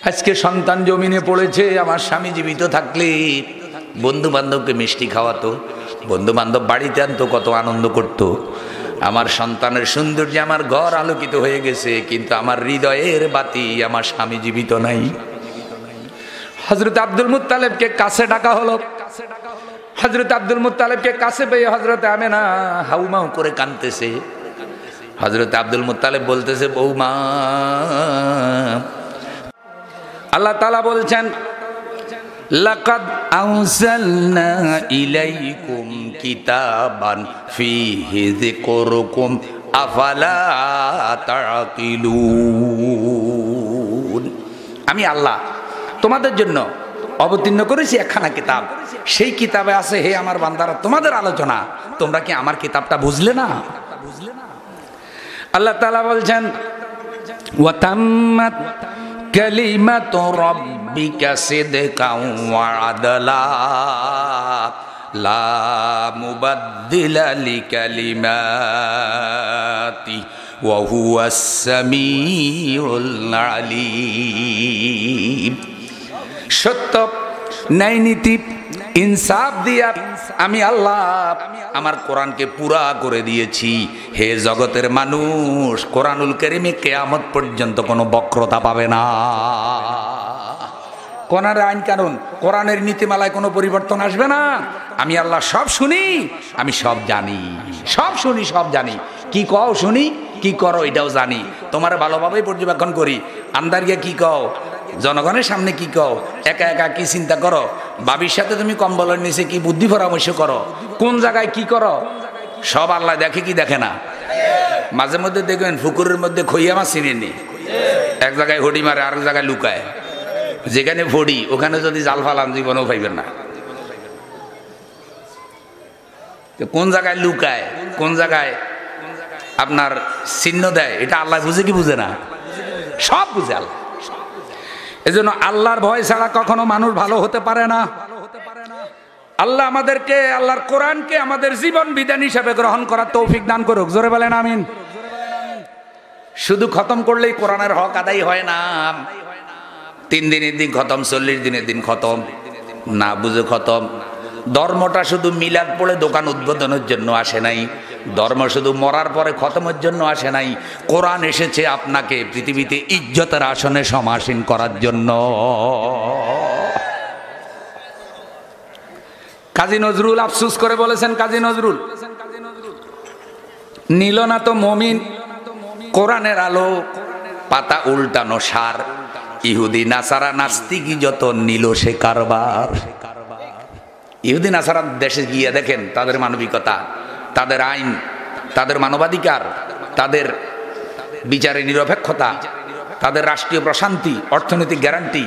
আজকে সন্তান জমিনে পড়েছে, আমার স্বামী জীবিত থাকলে বন্ধু বান্ধবকে মিষ্টি খাওয়াতো, বন্ধু বান্ধব বাড়িতে আনতো, কত আনন্দ করত। আমার সন্তানের সৌন্দর্যে আমার ঘর আলোকিত হয়ে গেছে, কিন্তু আমার হৃদয়ের বাতি আমার স্বামী জীবিত নাই। হযরত আব্দুল মুত্তালিবকে কাছে ডাকা হলো। হযরত আব্দুল মুত্তালিবকে কাছে পেয়ে হযরত আমেনা হাউমাউ করে কাঁদতেছে। হযরত আব্দুল মুত্তালিব বলতেছে, বৌমা, আল্লাহ তাআলা বলছেন, লাকাদ আনজালনা ইলাইকুম কিতাবান ফীহি যিকরুকুম আফালা তাআকিলুন। আমি আল্লাহ তোমাদের জন্য অবতীর্ণ করেছি একখানা কিতাব, সেই কিতাবে আছে, হে আমার বান্দারা, তোমাদের আলোচনা, তোমরা কি আমার কিতাবটা বুঝলে না? আল্লাহ তাআলা বলছেন, ওয়া তাম্মাত কালিমাতু রাব্বিকা সিদকাও ওয়া আদলা লা মুবাদদিলা লিকালিমাতি ওয়া হুয়াস সামিউল আলিম। সত্য, ন্যায় নীতি, ইনসাফ দিয়া আমি আল্লাহ আমার কোরআনকে পুরা করে দিয়েছি। হে জগতের মানুষ, কোরআনুল কারীমে কিয়ামত পর্যন্ত কোনো বক্রতা পাবে না। কোরআনের আইন কানুন, কোরআনের নীতিমালায় কোনো পরিবর্তন আসবে না। আমি আল্লাহ সব শুনি, আমি সব জানি, সব শুনি, সব জানি। কি কও শুনি, কি করো এটাও জানি। তোমার ভালোভাবেই পর্যবেক্ষণ করি। আন্দারিয়া কি কও, জনগণের সামনে কি কও, একা একা কি চিন্তা করো, বাবির সাথে তুমি কম্বলের নিচে কি বুদ্ধি পরামর্শ করো, কোন জায়গায় কি করো, সব আল্লাহ দেখে কি দেখে না? মাঝে মধ্যে দেখবেন পুকুরের মধ্যে খইয়া মাছ চিনেনি, এক জায়গায় হডি মারে, আরেক জায়গায় লুকায়। যেখানে ফড়ি ওখানে যদি জাল ফালান জীবনেও পাইবেন না। কোন জায়গায় লুকায়, কোন জায়গায় আপনার চিহ্ন দেয়, এটা আল্লাহ বুঝে কি বুঝে না? সব বুঝে আল্লাহ। এজন্য আল্লাহর ভয় ছাড়া কখনো মানুষ ভালো হতে পারে না। আল্লাহ আমাদেরকে আল্লাহর কোরআনকে আমাদের জীবন বিধান হিসেবে গ্রহণ করার তৌফিক দান করুক। জোরে বলেন আমিন। শুধু খতম করলেই কোরআনের হক আদায় হয় না। 3 দিনের দিন খতম, 40 দিনের দিন খতম, না বুঝে খতম। ধর্মটা শুধু মিলাদ পড়ে দোকান উদ্বোধনের জন্য আসে নাই, ধর্ম শুধু মরার পরে খতমের জন্য আসে নাই। কোরআন এসেছে আপনাকে পৃথিবীতে ইজ্জতের আসনে সমাসীন করার জন্য। কাজী নজরুল আফসোস করে বলেছেন, কাজী নজরুল, নীল না তো মমিন কোরআনের আলো, পাতা উল্টানো সার, ইহুদি নাসারা নাস্তিকি যত নিল সে কারবার। ইহুদি নাসারা দেশে গিয়ে দেখেন তাদের মানবিকতা, তাদের আইন, তাদের মানবাধিকার, তাদের বিচারে নিরপেক্ষতা, তাদের রাষ্ট্রীয় প্রশান্তি, অর্থনৈতিক গ্যারান্টি,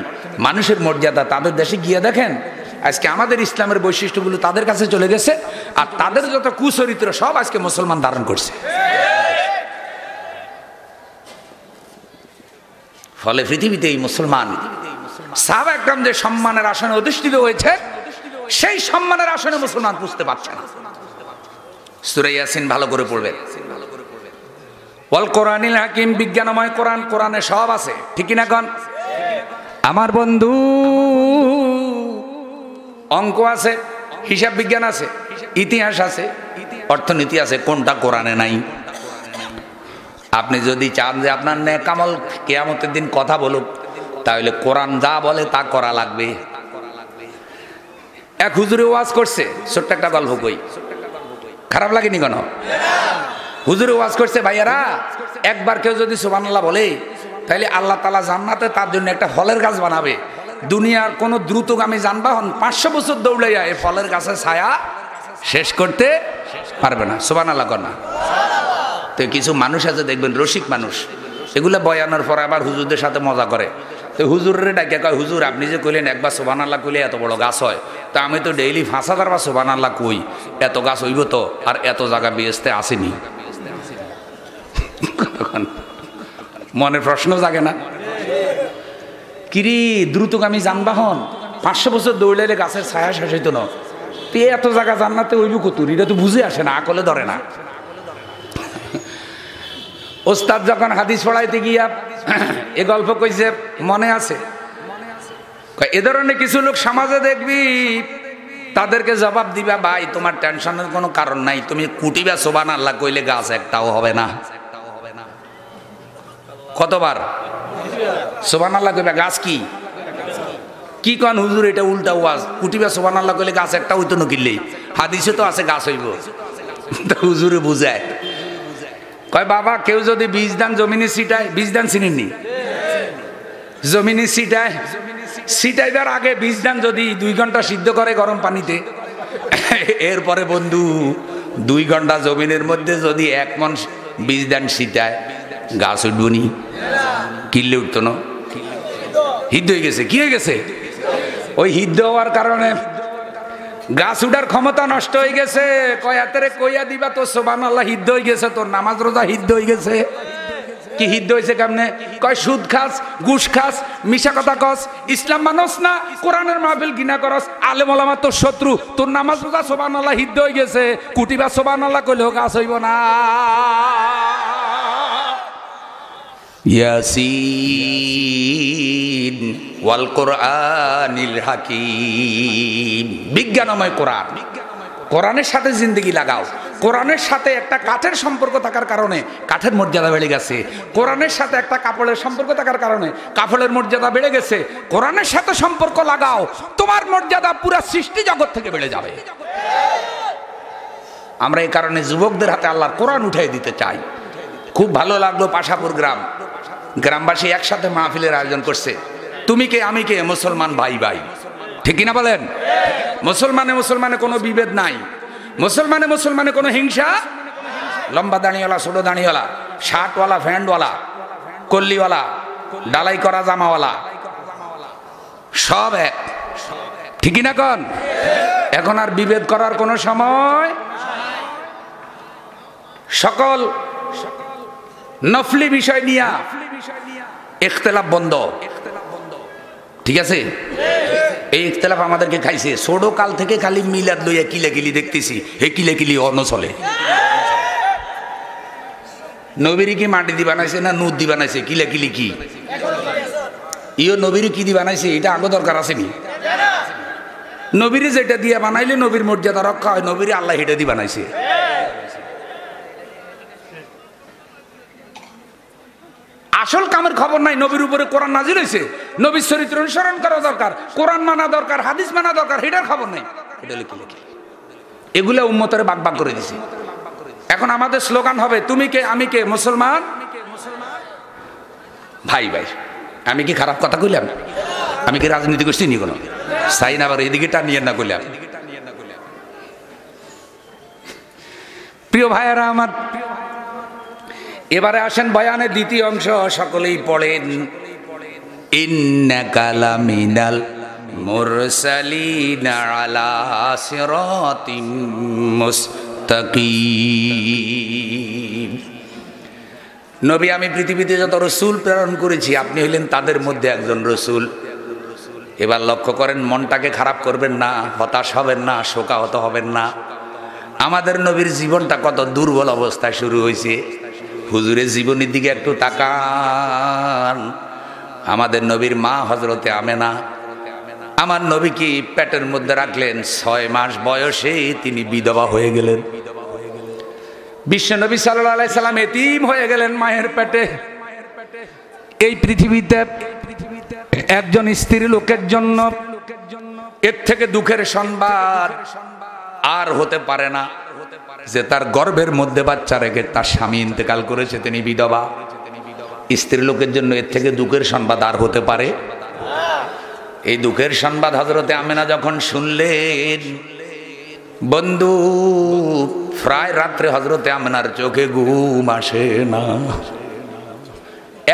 মানুষের মর্যাদা, তাদের দেশে গিয়ে দেখেন। আজকে আমাদের ইসলামের বৈশিষ্ট্যগুলো তাদের কাছে চলে গেছে, আর তাদের যত কুচরিত্র সব আজকে মুসলমান ধারণ করছে। ফলে পৃথিবীতে এই মুসলমান সাহাবা একরাম যে সম্মানের আসনে অধিষ্ঠিত হয়েছে, সেই সম্মানের আসনে মুসলমান বুঝতে পারছে না। সূরা ইয়াসিন ভালো করে পড়বেন। ওয়াল কোরআনিল হাকিম, বিজ্ঞানময় কোরআন, কোরআনে সব আছে, ঠিক না কোন? আমার বন্ধু, অঙ্ক আছে, হিসাব বিজ্ঞান আছে, ইতিহাস আছে, অর্থনীতি আছে, কোনটা কোরআনে নাই? আপনি যদি চান যে আপনার নেকামল কিয়ামতের দিন কথা বলুক, তাহলে কোরআন যা বলে তা করা লাগবে। এক হুজুরে ওয়াজ করছে, ছোট্ট একটা গল্প কই, খারাপ লাগেনি কেন? হুজুরে ওয়াজ করছে, ভাইয়ারা, একবার কেউ যদি সুবহানাল্লাহ বলে, তাহলে আল্লাহ তাআলা জান্নাতে তার জন্য একটা ফলের গাছ বানাবে। দুনিয়ার কোন দ্রুতগামী যানবাহন 500 বছর দৌড়াইয়া এই ফলের গাছের ছায়া শেষ করতে পারবে না। সুবহানাল্লাহ কর না। তো কিছু মানুষ আছে দেখবেন, রসিক মানুষ, এগুলো বয়ানোর পর আবার হুজুরদের সাথে মজা করে। তো হুজুরের ডাকে কয়, হুজুর আপনি যে কইলেন একবার সুবহানাল্লাহ কইলে এত বড় গাছ হয়, তা আমি তো ডেইলি 5000 বার সুবহানাল্লাহ কই, এত গাছ হইব তো? আর এত জায়গা বেহেশতে আসেনি। মনে প্রশ্ন জাগে না? কিরে, দ্রুতগামী যানবাহন 500 বছর দৌড়াইলে গাছের ছায়া শেষ হইতো না, তে এত জায়গা জান্নাতে হইব কত? এটা তো বুঝে আসে না, আকলে ধরে না। ওস্তাদ যখন হাদিস পড়াইতে গিয়া এ গল্প কইছে, মনে আছে এ ধরনের কিছু লোক সমাজে দেখবি, তাদেরকে জবাব দিবা, ভাই তোমার টেনশনের কোনো কারণ নাই, তুমি কুটিবা সুবহানাল্লাহ কইলে গাছ একটাও হবে না। কতবার সুবহানাল্লাহ কইবা, গাছ কি কন হুজুর, এটা উল্টা ওয়াজ, কুটিবা সুবহানাল্লাহ কইলে গাছ একটা হইতো না, কিনলেই হাদিসে তো আছে গাছ হইব। হুজুরে বুঝায়, কয় বাবা কেউ যদি বীজ দান জমিনে ছিটায়, বীজ দান চিনেননি, জমিনে ছিটাইবার আগে বীজ দান যদি 2 ঘন্টা সিদ্ধ করে গরম পানিতে, এরপরে বন্ধু 2 ঘন্টা জমিনের মধ্যে যদি 1 মণ বীজ দান ছিটায়, গাছ উঠবনি? কিনলে উঠতো না, হিদ্ধ হয়ে গেছে। কি হয়ে গেছে? ওই হিদ্ধ হওয়ার কারণে গাছ উঠার ক্ষমতা নষ্ট হয়ে গেছে। কয় হাতেরে কইয়া দিবা তো সুবহানাল্লাহ হিদ্ধ হয়ে গেছে, তোর নামাজ রোজা হিদ্ধ হয়ে গেছে। কি হিদ্ধ হয়েছে কেমনে? কয় সুদ খাস, ঘুষ খাস, মিশা কথা কস, ইসলাম মানস না, কোরআনের মাহফিল ঘৃণা করস, আলেম ওলামা তোর শত্রু, তোর নামাজ রোজা সুবহানাল্লাহ হিদ্ধ হয়ে গেছে, কুটিবা সুবহানাল্লাহ কইলেও গাছ হইব না। ইয়াসিন ওয়াল কোরআনিল হাকিম, বিজ্ঞানময় কোরআন। কোরআনের সাথে জিন্দেগি লাগাও। কোরআনের সাথে একটা কাঠের সম্পর্ক থাকার কারণে কাঠের মর্যাদা বেড়ে গেছে। কোরআনের সাথে একটা কাপড়ের সম্পর্ক থাকার কারণে কাপড়ের মর্যাদা বেড়ে গেছে। কোরআনের সাথে সম্পর্ক লাগাও, তোমার মর্যাদা পুরা সৃষ্টি জগৎ থেকে বেড়ে যাবে। আমরা এই কারণে যুবকদের হাতে আল্লাহর কোরআন উঠাই দিতে চাই। খুব ভালো লাগলো, পাশাপুর গ্রামবাসী একসাথে মাহফিলের আয়োজন করছে। তুমি কে আমি কে, মুসলমান ভাই ভাই, ঠিক কিনা বলেন? মুসলমানে কোনো বিভেদ নাই, মুসলমানে কোনো হিংসা, লম্বা দাঁড়িয়েওয়ালা, ছোট দাঁড়িয়েওয়ালা, শার্টওয়ালা, প্যান্টওয়ালা, কল্লিওয়ালা, ডালাই করা জামাওয়ালা, সব এক, ঠিক কিনা কন? এখন আর বিভেদ করার কোনো সময়। সকল নফলি বিষয় নিয়া ইখতিলাফ বন্ধ, ঠিক আছে? এই ইখতিলাফ আমাদেরকে খাইছে। ছোট কাল থেকে খালি মিলাদ লইয়া কিলাকিলি দেখতেছি, হে কিলাকিলি অন্য চলে। নবীর কি মাটি দি বানাইছে না নুদ দি বানাইছে? কিলাকিলি কি ইও নবীর কি দি বানাইছে? এটা আগে দরকার আসেনি। নবীর যেটা দিয়ে বানাইলে নবীর মর্যাদা রক্ষা হয়, নবীর আল্লাহ হেটা দি বানাইছে। আসল কামের খবর নাই। নবীর উপরে কোরআন নাজিল হয়েছে, নবীর চরিত্র অনুসরণ করা দরকার, কোরআন মানা দরকার, হাদিস মানা দরকার, এটার খবর নাই। এগুলা উম্মতের ভাগ ভাগ করে দিছে। এখন আমাদের স্লোগান হবে তুমি কে আমি কে, মুসলমান ভাই ভাই। আমি কি খারাপ কথা কইলাম? আমি কি রাজনীতি করছি নি? কোনো চাই না, আবার এদিকে টানিয়ে না কইলাম। প্রিয় ভাইয়েরা আমার, এবারে আসেন বয়ানের দ্বিতীয় অংশ, সকলেই পড়েন। ইন্নাকা লামিনাল মুরসালিনা আলা সিরাতিম মুস্তাকিম। নবী, আমি পৃথিবীতে যত রসুল প্রেরণ করেছি আপনি হইলেন তাদের মধ্যে একজন রসুল। এবার লক্ষ্য করেন, মনটাকে খারাপ করবেন না, হতাশ হবেন না, শোকাহত হবেন না। আমাদের নবীর জীবনটা কত দুর্বল অবস্থায় শুরু হয়েছে। হুজুরের জীবনের দিকে একটু তাকান। আমাদের নবীর মা হযরতে আমেনা, আমার নবীকে পেটের মধ্যে রাখলেন, 6 মাস বয়সে তিনি বিধবা হয়ে গেলেন। বিশ্ব নবী সাল্লাল্লাহু আলাইহি সাল্লাম এতিম হয়ে গেলেন মায়ের পেটে। এই পৃথিবীতে একজন স্ত্রী লোকের জন্য এর থেকে দুঃখের সংবাদ আর হতে পারে না, যে তার গর্ভের মধ্যে বাচ্চা রেখে তার স্বামী ইন্তেকাল করেছে, তিনি বিধবা। স্ত্রী লোকের জন্য এর থেকে দুঃখের সংবাদ আর হতে পারে? এই দুঃখের সংবাদ হযরতে আমেনা যখন শুনলেন, বন্ধু, প্রায় রাত্রে হযরতে আমেনার চোখে ঘুম আসে না।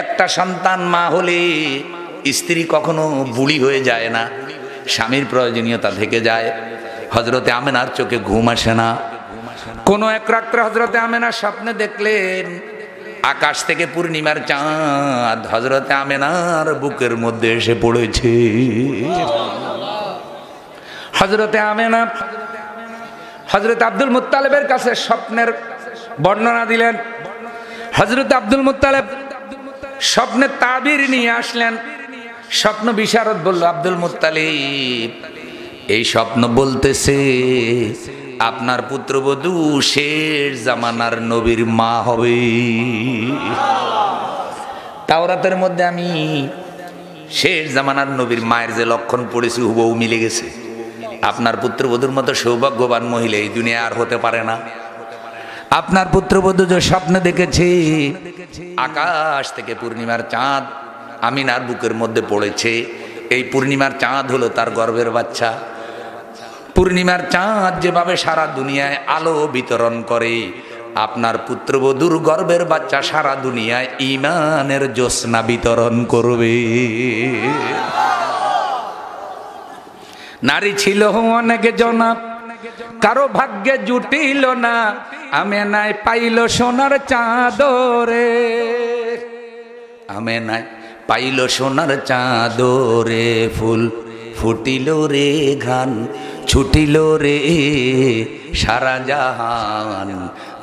একটা সন্তান মা হলে স্ত্রী কখনো বুড়ি হয়ে যায় না, স্বামীর প্রয়োজনীয়তা থেকে যায়। হযরতে আমেনার চোখে ঘুম আসে না। কোন এক রাত্রে হযরতে আমেনা স্বপ্নে দেখলেন আকাশ থেকে পূর্ণিমার চাঁদ হযরতে আমেনার বুকের মধ্যে এসে পড়েছে। হযরতে আমেনা হযরত আব্দুল মুত্তালিবের কাছে স্বপ্নের বর্ণনা দিলেন। হযরত আব্দুল মুত্তালিব স্বপ্নের তাবির নিয়ে আসলেন। স্বপ্ন বিশারদ বলল, আব্দুল মুত্তালিব এই স্বপ্ন বলতেছে আপনার পুত্রবধূ শেষ জামানার নবীর মা হবে। তাওরাতের মধ্যে আমি শেষ জামানার নবীর মায়ের যে লক্ষণ পড়েছি হুবহু মিলে গেছে। আপনার পুত্রবধূর মতো সৌভাগ্যবান মহিলা এই দুনিয়া আর হতে পারে না। আপনার পুত্রবধূ যে স্বপ্ন দেখেছে আকাশ থেকে পূর্ণিমার চাঁদ আমিনার বুকের মধ্যে পড়েছে, এই পূর্ণিমার চাঁদ হলো তার গর্ভের বাচ্চা। পূর্ণিমার চাঁদ যেভাবে সারা দুনিয়ায় আলো বিতরণ করে, আপনার পুত্রবধূর গর্ভের বাচ্চা সারা দুনিয়ায় ঈমানের জ্যোৎস্না বিতরণ করবে। নারী ছিল অনেক জনা, কারো ভাগ্যে জুটিল না, আমেনায় পাইল সোনার চাঁদরে, আমেনায় পাইল সোনার চাঁদরে, ফুল ফুটিল রে ঘান ছুটিল রে সারা জাহান,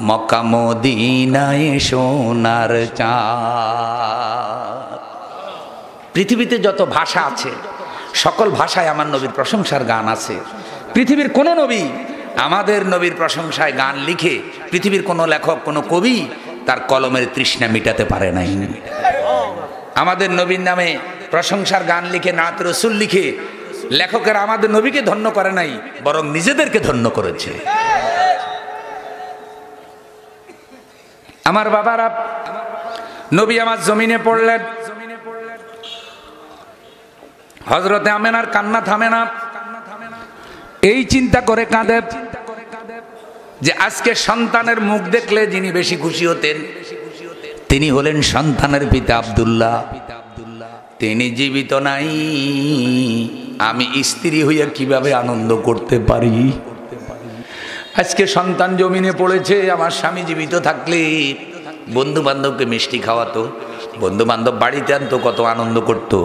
মক্কা মদিনায় সোনার চাঁদ। পৃথিবীতে যত ভাষা আছে সকল ভাষায় আমার নবীর প্রশংসার গান আছে। পৃথিবীর কোন নবী আমাদের নবীর প্রশংসায় গান লিখে পৃথিবীর কোন লেখক কোন কবি তার কলমের তৃষ্ণা মিটাতে পারে নাই। আমাদের নবীর নামে প্রশংসার গান লিখে নাত রসুল লিখে লেখকেরা আমাদের নবীকে ধন্য করে নাই, বরং নিজেদেরকে ধন্য করেছে। আমার বাবারা, নবী আমার জমিনে পড়লেন, হযরতে আমেনার কান্না থামে না। এই চিন্তা করে কাঁদে যে আজকে সন্তানের মুখ দেখলে যিনি বেশি খুশি হতেন তিনি হলেন সন্তানের পিতা আব্দুল্লাহ। তিনি জীবিত নাই, আমি স্ত্রী হইয়া কিভাবে আনন্দ করতে পারি? আজকে সন্তান জমিনে পড়েছে, আমার স্বামী জীবিত থাকলে বন্ধু বান্ধবকে মিষ্টি খাওয়াতো, বন্ধু বান্ধব বাড়িতে আনতো, কত আনন্দ করতো।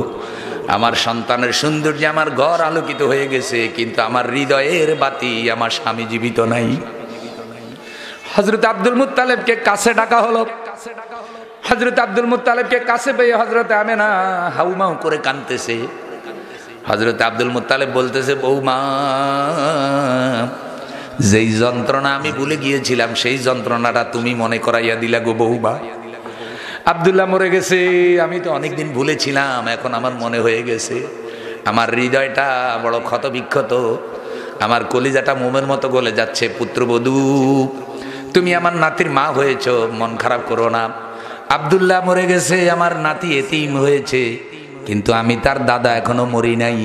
আমার সন্তানের সৌন্দর্যে আমার ঘর আলোকিত হয়ে গেছে, কিন্তু আমার হৃদয়ের বাতি আমার স্বামী জীবিত নাই। হযরত আব্দুল মুত্তালিবকে কাছে ডাকা হলো। হযরত আব্দুল মুত্তালিবকে কাছে পেয়ে হযরত আমেনা হাউমাউ করে কাঁদতেছে। হযরত আব্দুল মুত্তালিব বলতেছে, বৌমা যেই যন্ত্রণা আমি ভুলে গিয়েছিলাম সেই যন্ত্রণাটা তুমি মনে করাইয়া দিলা গো বৌমা। আব্দুল্লাহ মরে গেছে, আমি তো অনেকদিন ভুলেছিলাম, এখন আমার মনে হয়ে গেছে। আমার হৃদয়টা বড় ক্ষত বিক্ষত, আমার কলিজাটা মোমের মতো গলে যাচ্ছে। পুত্রবধূ তুমি আমার নাতির মা হয়েছ, মন খারাপ করো না। আব্দুল্লাহ মরে গেছে, আমার নাতি এতিম হয়েছে, কিন্তু আমি তার দাদা এখনো মরি নাই।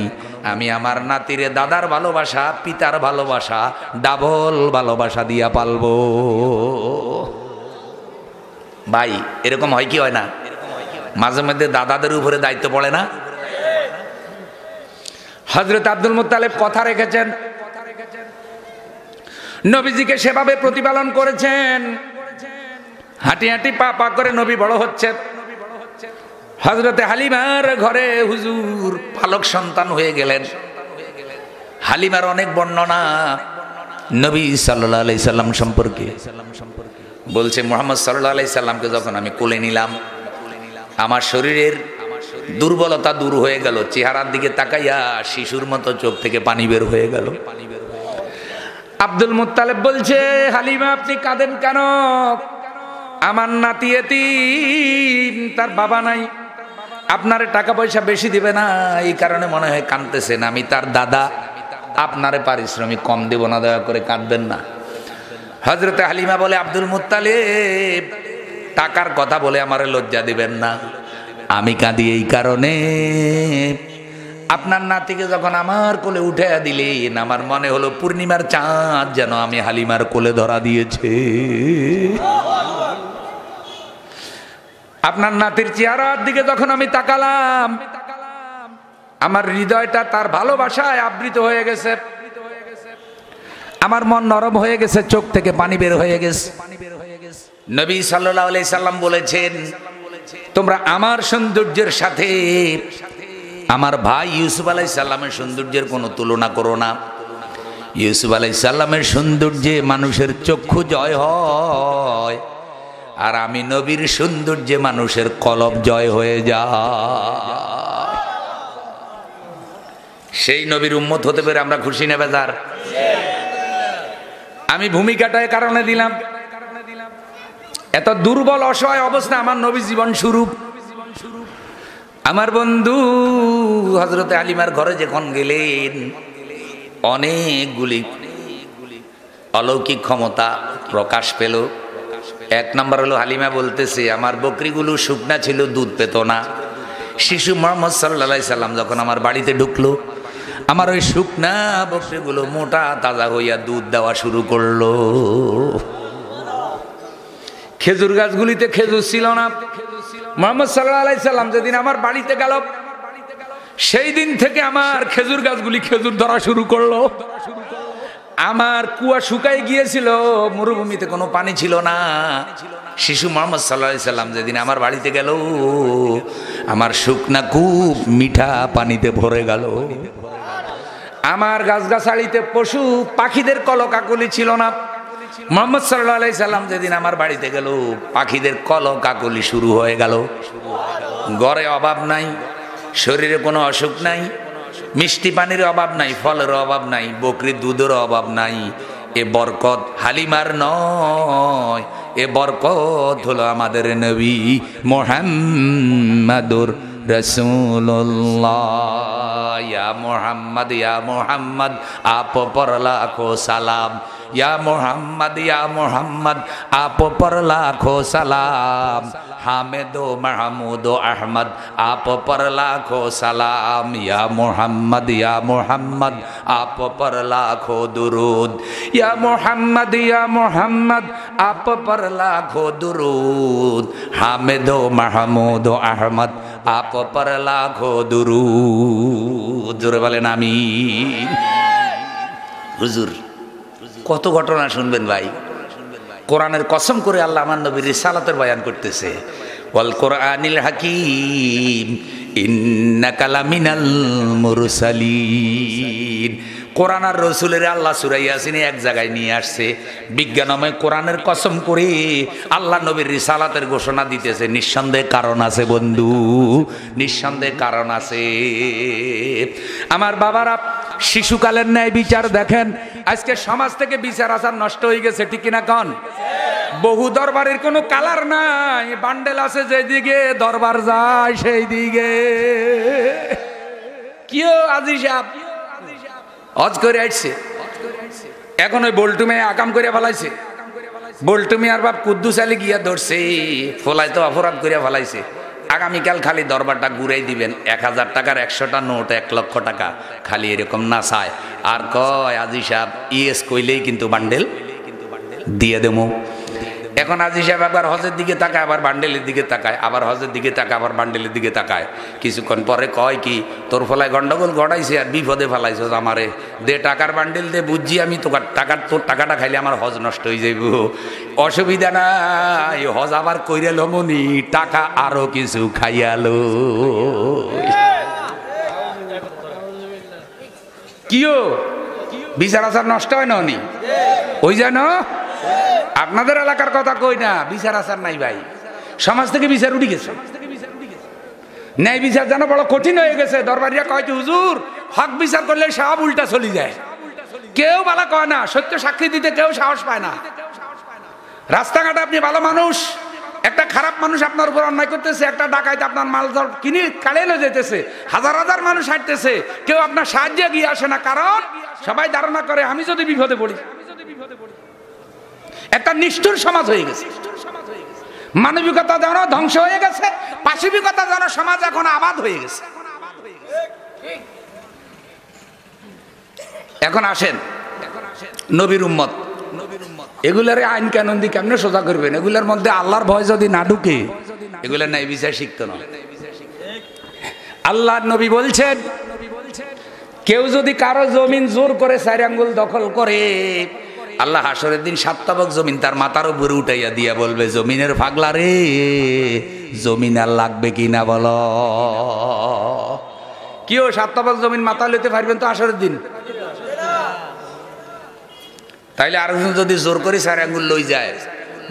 আমি আমার নাতিরে দাদার ভালোবাসা পিতার ভালোবাসা ডাবল ভালোবাসা দিয়া পালবো। ভাই এরকম হয় কি হয় না? মাঝে মধ্যে দাদাদের উপরে দায়িত্ব পড়ে না? হযরত আব্দুল মুত্তালিব কথা রেখেছেন, নবীজিকে সেভাবে প্রতিপালন করেছেন। হাঁটি হাঁটি পা পা করে নবী বড় হচ্ছে। হযরতে হালিমার ঘরে হুজুর পালক সন্তান হয়ে গেলেন। হালিমার অনেক বর্ণনা নবী সাল্লাল্লাহু আলাইহি সাল্লাম সম্পর্কে বলছে, মুহাম্মদ সাল্লাল্লাহু আলাইহি সাল্লামকে যখন আমি কোলে নিলাম, আমার শরীরের দুর্বলতা দূর হয়ে গেল। চেহারার দিকে তাকাইয়া শিশুর মতো চোখ থেকে পানি বের হয়ে গেল। আব্দুল মুত্তালিব বলছে, হালিমা আপনি কাঁদেন কেন? আমার নাতি এতিম, তার বাবা নাই, আপনারে টাকা পয়সা বেশি দিবে না, এই কারণে মনে হয় কাঁদতেছেন। আমি তার দাদা, আপনারে পারিশ্রমিক কম দেব না, দয়া করে কাঁদবেন না। হযরতে হালিমা বলে, আব্দুল মুত্তালিব টাকার কথা বলে আমারে লজ্জা দিবেন না, আমি কাঁদি এই কারণে আপনার নাতিকে যখন আমার কোলে উঠে দিলেন আমার মনে হলো পূর্ণিমার চাঁদ যেন আমি হালিমার কোলে ধরা দিয়েছে। আপনার নাতির চেহারার দিকে যখন আমি তাকালাম আমার হৃদয়টা তার ভালোবাসায় আবৃত হয়ে গেছে, আমার মন নরম হয়ে গেছে, চোখ থেকে পানি বের হয়ে গেছে। নবী সাল্লাল্লাহু আলাইহি সাল্লাম বলেছেন, তোমরা আমার সৌন্দর্যের সাথে আমার ভাই ইউসুফ আলাইহিস সালামের সৌন্দর্যের কোনো তুলনা করো না। ইউসুফ আলাইহিস সালামের সৌন্দর্যে মানুষের চক্ষু জয় হয়, আর আমি নবীর সৌন্দর্যে মানুষের কলব জয় হয়ে যায়। সেই নবীর উম্মত হতে পেরে আমরা খুশি না বেজার? আমি ভূমিকাটা এ কারণে দিলাম, এত দুর্বল অসহায় অবস্থা আমার নবী জীবন শুরু। আমার বন্ধু হযরতে হালিমার ঘরে যখন গেলেন, অনেকগুলি অলৌকিক ক্ষমতা প্রকাশ পেল। এক নম্বর হলো, হালিমা বলতেছে আমার বকরিগুলো শুকনা ছিল, দুধ পেত না। শিশু মুহাম্মদ সাল্লাল্লাহু আলাইহি সাল্লাম যখন আমার বাড়িতে ঢুকলো, আমার ওই শুকনা বকরিগুলো মোটা তাজা হইয়া দুধ দেওয়া শুরু করলো। খেজুর গাছগুলিতে খেজুর ছিল না। মুহাম্মদ সাল্লাল্লাহু আলাইহি সাল্লাম যেদিন আমার বাড়িতে গেল, সেই দিন থেকে আমার খেজুর গাছগুলি খেজুর ধরা শুরু করলো। আমার কুয়া শুকায় গিয়েছিল, মরুভূমিতে কোনো পানি ছিল না। শিশু মুহাম্মদ সাল্লাল্লাহু আলাইহি সাল্লাম যেদিন আমার বাড়িতে গেল, আমার শুকনা কূপ মিঠা পানিতে ভরে গেল। আমার গাছগাছালিতে পশু পাখিদের কলকাকলি ছিল না। মুহাম্মদ সাল্লাল্লাহু আলাইহি সাল্লাম যেদিন আমার বাড়িতে গেল, পাখিদের কলকাকলি শুরু হয়ে গেল। ঘরে অভাব নাই, শরীরে কোনো অসুখ নাই, মিষ্টি পানির অভাব নাই, ফলের অভাব নাই, বকরির দুধের অভাব নাই। এ বরকত হালিমার নয়, এ বরকত হলো আমাদের নবী মুহাম্মাদুর রাসূলুল্লাহ। ইয়া মুহাম্মদ, ইয়া মুহাম্মদ, আপ পর লাখো সালাম। ইয়া মুহাম্মদ, ইয়া মুহাম্মদ, আপ পর লাখো সালাম। হামেদো মাহমুদ আহমদ, আপ পর লাখো সালাম। ইয়া মুহাম্মদ, ইয়া মুহাম্মদ, আপ পর লাখো দুরুদ। ইয়া মুহাম্মদ, ইয়া মুহাম্মদ, আপ পর লাখো দুরুদ। হামেদো মাহমুদ আহমদ, আপ পর লাখো দুরুদ। জোরে বলেন আমিন। হুজুর কত ঘটনা শুনবেন ভাই। কোরআনের কসম করে আল্লাহ আমার নবীর রিসালাতের বয়ান করতেছে। ওয়াল কোরআনিল হাকীম ইন্নাকা লামিনাল মুরসালিন। কোরআন আর রসুলের আল্লাহ সূরা ইয়াসিনে এক জায়গায় নিয়ে আসছে। বিজ্ঞানময় কোরআনের কসম করে আল্লাহ নবীর রিসালাতের ঘোষণা দিতেছে। নিঃসন্দেহে কারণ আছে বন্ধু, নিঃসন্দেহে কারণ আছে। আমার বাবারা, শিশুকালের ন্যায় বিচার দেখেন। আজকে সমাজ থেকে বিচার আচার নষ্ট হয়ে গেছে, ঠিক কিনা কন? বহু দরবারের কোনো কালার নাই, বান্ডেল আছে যেদিকে দরবার যায় সেই দিকে। কিও আজি সাহেব হজ করে আসছে, এখন ওই বল্টুমে আকাম করে ফেলাইছে। বল্টুমি আর বাপ কুদ্দুস আলী গিয়া ধরছে, ফলাই তো অপরাধ করে ফেলাইছে। আগামীকাল খালি দরবারটা ঘুরাই দিবেন, 1000 টাকার 100টা নোট, 1 লক্ষ টাকা খালি এরকম না চায়। আর কয় আজি সাহেব ইয়েস কইলেই কিন্তু বান্ডেল দিয়ে দেবো। এখন আজি সাহেব একবার হজের দিকে তাকায়, আবার বান্ডেলের দিকে তাকায়, আবার হজের দিকে তাকায়, আবার বান্ডেলের দিকে তাকায়। কিছুক্ষণ পরে কয় কি, তোর ফলায় গন্ডগোল ঘটাইছে আর বিপদে ফেলাইছ আমারে, দে টাকার বান্ডেল দে, বুঝছি আমি তোর টাকাটা খাইলে আমার হজ নষ্ট হয়ে যাইব। অসুবিধা নাই, হজ আবার কইরে লমনি, টাকা আরো কিছু খাইয়ালো। কিও বিচার আচার নষ্ট হয় না নি? ওই জানো আপনাদের এলাকার কথা কই না, বিচার আচার নাই ভাই। সমাজ থেকে বিচার উঠে গেছে, ন্যায় বিচার যেন বড় কঠিন হয়ে গেছে। দরবারিয়া কয় কি, হুজুর হক বিচার করলে সব উল্টা চলে যায়, কেউ ভালো কয় না, সত্য সাক্ষী দিতে কেউ সাহস পায় না। রাস্তাঘাটে আপনি ভালো মানুষ, একটা খারাপ মানুষ আপনার উপর অন্যায় করতেছে, একটা ডাকাইতে আপনার মাল কিনে কাড়িয়ে যেতেছে, হাজার হাজার মানুষ হাঁটতেছে, কেউ আপনার সাহায্যে গিয়ে আসে না। কারণ সবাই ধারণা করে আমি যদি বিপদে পড়ি। একটা নিষ্ঠুর সমাজ হয়ে গেছে, মানবিকতা যেন ধ্বংস হয়ে গেছে, পাশবিকতা যেন সমাজ এখন আবাদ হয়ে গেছে। এখন আসেন নবীর উম্মত, এগুলার আইন কানুন দিয়ে কেমনে সোজা করবেন? এগুলার মধ্যে আল্লাহর ভয় যদি না ঢুকে, এগুলার ন্যায় বিচার শিখতো না। আল্লাহর নবী বলছেন, কেউ যদি কারো জমিন জোর করে 4 আঙ্গুল দখল করে, আল্লাহ হাসরের দিন 7 তবক জমিন তার মাথার উপরে উঠাইয়া দিয়া বলবে, জমিনের পাগলা রে, জমিন আর লাগবে কিনা বলো। কিও 7 তবক জমিন মাথা লইতে পারবেন তো হাসরের দিন? তাইলে আর যদি জোর করে 4 আঙ্গুল লই যায়,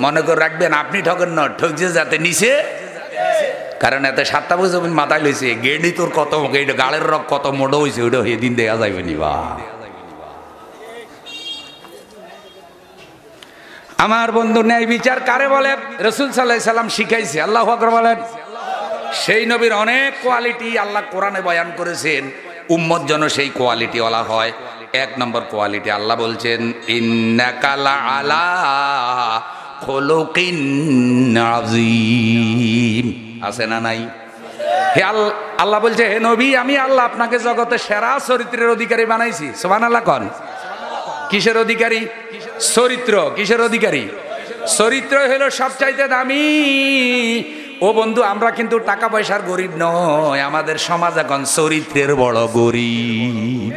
মনে করে রাখবেন আপনি ঠকেন না, ঠকছে যাতে নিচে কারণ এত 7টা বছর মাথায় লইছে গেডি তোর কত গালের রক কত মোড়ো হয়েছে ওইটা এদিন দেখা যাইবে নি বা। আমার বন্ধু ন্যায় বিচার কারে বলে? রাসূল সাল্লাল্লাহু আলাইহি সাল্লাম শিখাইছে। আল্লাহু আকবার বলেন। সেই নবীর অনেক কোয়ালিটি আল্লাহ কোরআনে বয়ান করেছেন, উম্মত যেন সেই কোয়ালিটি ওয়ালা হয়। 1 নম্বর কোয়ালিটি আল্লাহ বলছেন ইন্নাকা লাআলা খুলুকিন আযীম। আছে না নাই? হে আল্লাহ বলছে, হে নবী, আমি আল্লাহ আপনাকে জগতে সেরা চরিত্রের অধিকারী বানাইছি। সুবহানাল্লাহ কোন। কিসের অধিকারী? চরিত্র। কিসের অধিকারী? চরিত্র হলো সবচাইতে দামি। ও বন্ধু, আমরা কিন্তু টাকা পয়সার গরিব নয়, আমাদের সমাজ এখন চরিত্রের বড় গরিব।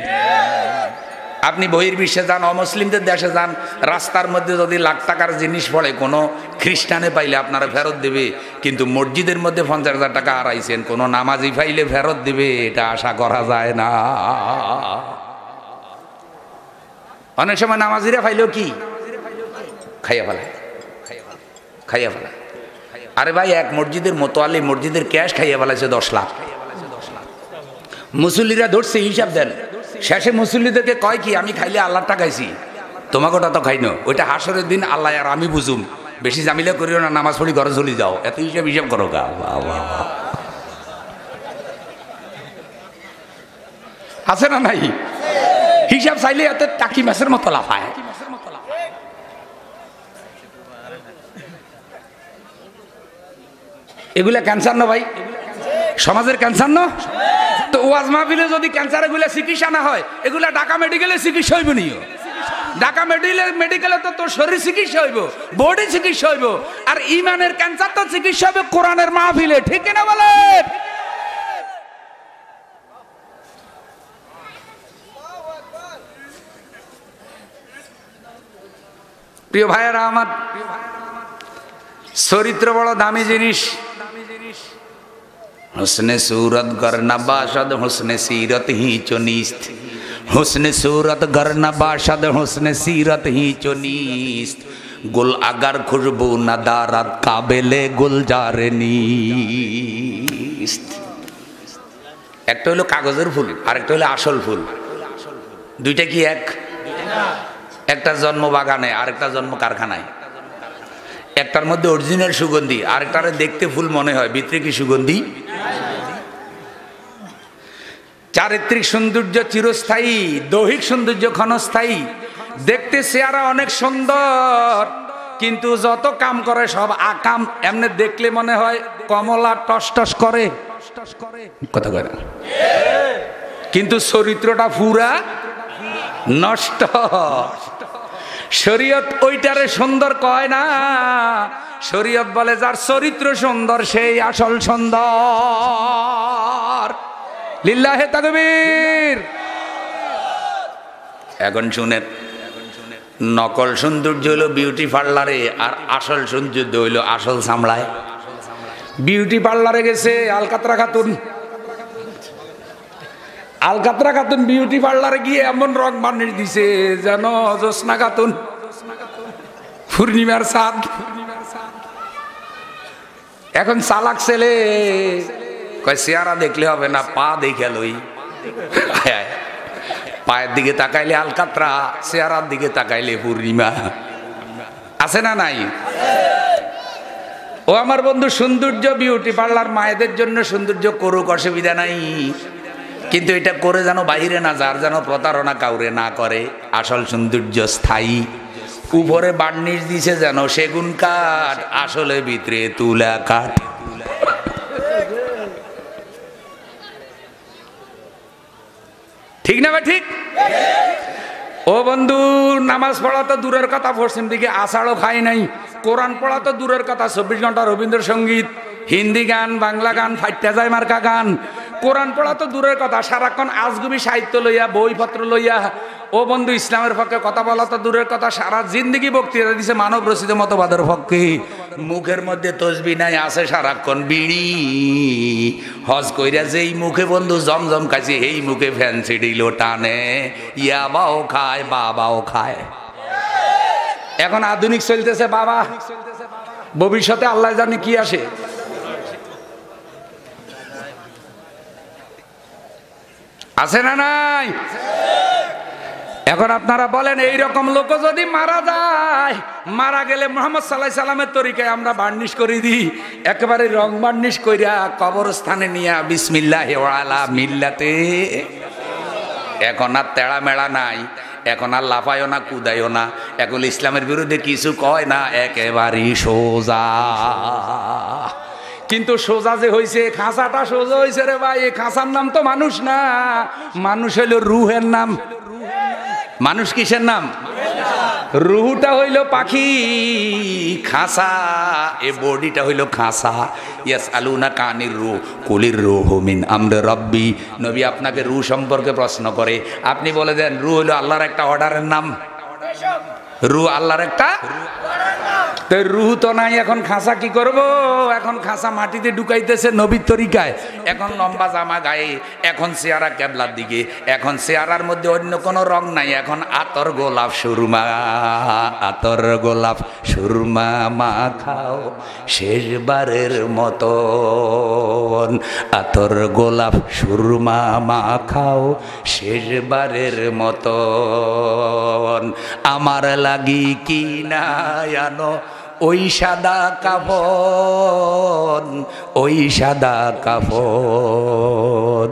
আপনি বহির্বিশ্বে যান, অমুসলিমদের দেশে যান, রাস্তার মধ্যে যদি লাখ টাকার জিনিস পড়ে কোনো খ্রিস্টানে পাইলে আপনারা ফেরত দেবে, কিন্তু মসজিদের মধ্যে 50,000 টাকা হারাইছেন কোনো নামাজি পাইলে ফেরত দেবে এটা আশা করা যায় না। অনেক সময় নামাজিরা পাইলেও কি খাইয়া ফেলায়, খাইয়া ফেলায়। আরে ভাই, এক মসজিদের মোতোয়ালি মসজিদের ক্যাশ খাইয়া ফেলাইছে 10 লাখ। মুসল্লিরা ধরছে, হিসাব দেন। শেষে মুসল্লিদেরকে কয় কি, আমি খাইলে আল্লাহর টাকাইছি, তোমাকে ওটা তো খাইনো, ওইটা হাসরের দিন আল্লাহ আর আমি বুঝুম, বেশি জামিলা করিও না, নামাজ পড়ি ঘরে চলে যাও, এত হিসাব করো গা। আছে না নাই? হিসাব চাইলে এত টাকি মাছের মতো লাফায়। এগুলা ক্যান্সার না ভাই, সমাজের ক্যান্সার না। তো ওয়াজ মাহফিলে যদি ক্যান্সার এগুলা চিকিৎসা না হয়, এগুলা ঢাকা মেডিকেলে চিকিৎসা হইব নিও। ঢাকা মেডিকেলে তো তোর শরীর চিকিৎসা হইব, বডি চিকিৎসা হইব, আর ইমানের ক্যান্সার তো চিকিৎসা হবে কোরআনের মাহফিলে। ঠিক না বলেন? প্রিয় ভাইয়েরা আমার, চরিত্র বড় দামি জিনিস। হুসনে সুরত গরনা বাসাদ হুসনে সিরত হি চনিস্ত, হুসনে সুরত গরনা বাসাদ হুসনে সিরত হি চনিস্ত, গুল আগার খুশবু নাদারাত কাবেলে গুলজারে নিস্ত। একটা হলো কাগজের ফুল, আর একটা হলো আসল ফুল। দুইটা কি এক? একটা জন্ম বাগানে, আরেকটা জন্ম কারখানায়। একটার মধ্যে অরিজিনাল সুগন্ধি, আরেকটারে দেখতে ফুল মনে হয়, ভিতরে কি সুগন্ধি? চারিত্রিক সৌন্দর্য চিরস্থায়ী, দৈহিক সৌন্দর্য ক্ষণস্থায়ী। দেখতে চেহারা অনেক সুন্দর, কিন্তু যত কাম করে সব আকাম। এমনি দেখলে মনে হয় কমলা টস টস করে, কথা কয় না, কিন্তু চরিত্রটা পুরা নষ্ট। শরীয়ত ওইটারে সুন্দর কয় না, শরীয়ত বলে যার চরিত্র সুন্দর সেই আসল সুন্দর। লিল্লাহে তাকবীর। এখন শুনেন, নকল সৌন্দর্য হলো বিউটি পার্লারে, আর আসল সৌন্দর্য হইলো আসল চামড়ায়। বিউটি পার্লারে গেছে আলকাতরা খাতুন, আলকাতরা খাতুন বিউটি পার্লারে গিয়ে এমন রং বানিয়ে দিছে যেন জোসনা খাতুন, পূর্ণিমার চাঁদ। এখন চালাক ছেলে কয় চেহারা দেখলে হবে না, পা দেখে লই। পায়ের দিকে তাকাইলে আলকাতরা, চেহারার দিকে তাকাইলে পূর্ণিমা। আছে না নাই? ও আমার বন্ধু, সৌন্দর্য বিউটি পার্লার মায়েদের জন্য সৌন্দর্য করুক, অসুবিধা নাই, কিন্তু এটা করে যেন বাইরে না যার, যেন প্রতারণা কাউরে না করে। আসল সৌন্দর্য স্থায়ী। উপরে বার্নিশ দিছে যেন সেগুন কাঠ, আসলে ভিতরে তুলা কাঠ। ঠিক না ভাই? ঠিক। ও বন্ধু, নামাজ পড়া তো দূরের কথা, পশ্চিম দিকে আষাঢ়ও খাই নাই। কোরআন পড়া তো দূরের কথা, 24 ঘন্টা রবীন্দ্রসঙ্গীত, হিন্দি গান, বাংলা গান, ফাইটটা যায় মার্কা গান। কোরআন পড়া তো দূরের কথা, সারাক্ষণ আজগুবি সাহিত্য লইয়া, বইপত্র লইয়া। ও বন্ধু, ইসলামের পক্ষে কথা বলা তো দূরের কথা, সারা জিন্দগি বক্তৃতা দিছে মানব রচিত মতবাদের পক্ষে। মুখের মধ্যে তসবি নাই, আছে সারাক্ষণ বিড়ি। হজ কইরা যেই মুখে বন্ধু জমজম খাইছে, এই মুখে ফ্যান্সি ডিলো টানে, ইয়াবাও খায়, বাবাও খায়। এখন আধুনিক চলতেছে বাবা, ভবিষ্যতে আল্লাহ জানে কি আসে। আছে না নাই? এখন আপনারা বলেন এই রকম লোক যদি মারা যায়, মারা গেলে মুহাম্মদ সাল্লাল্লাহু আলাইহি সাল্লামের তরিকায় আমরা বার্নিশ করে দিই, একেবারে রং বার্নিশ কইরা কবরস্থানে নিয়া বিসমিল্লাহি ওয়া আলা মিল্লাতে। এখন আর তেড়া মেড়া নাই, এখন আর লাফায়ও না কুদায়ও না, এখন ইসলামের বিরুদ্ধে কিছু কয় না, একেবারেই সোজা। কিন্তু সোজা যে হয়েছে, খাঁচাটা সোজা হয়েছে রে ভাই। এই খাঁচার নাম তো মানুষ না, মানুষ হইল রুহের নাম। মানুষ কিসের নাম? রুহুটা হইল পাখি, খাঁচা এ বডিটা হইল খাঁচা। ইয়াস আলুনা কানির রুহ কুলির রুহু মিন আমরি রাব্বি। নবী আপনাকে রুহ সম্পর্কে প্রশ্ন করে, আপনি বলে দেন রুহ হইল আল্লাহর একটা অর্ডারের নাম। রুহ আল্লাহর একটা, তো রুহ তো নাই, এখন খাঁচা কি করব? এখন খাঁচা মাটিতে ঢুকাইতেছে নবীর তরিকায়। এখন লম্বা জামা গায়ে, এখন চেহারা কেবলার দিকে, এখন চেহারার মধ্যে অন্য কোনো রং নাই, এখন আতর গোলাপ সুরমা, আতর গোলাপ সুরমা মাখাও শেষবারের মতো, আতর গোলাপ সুরমা মাখাও শেষবারের মতো, আমার লাগি কি না আনো ওই সাদা কাফন, ওই সাদা কাফন।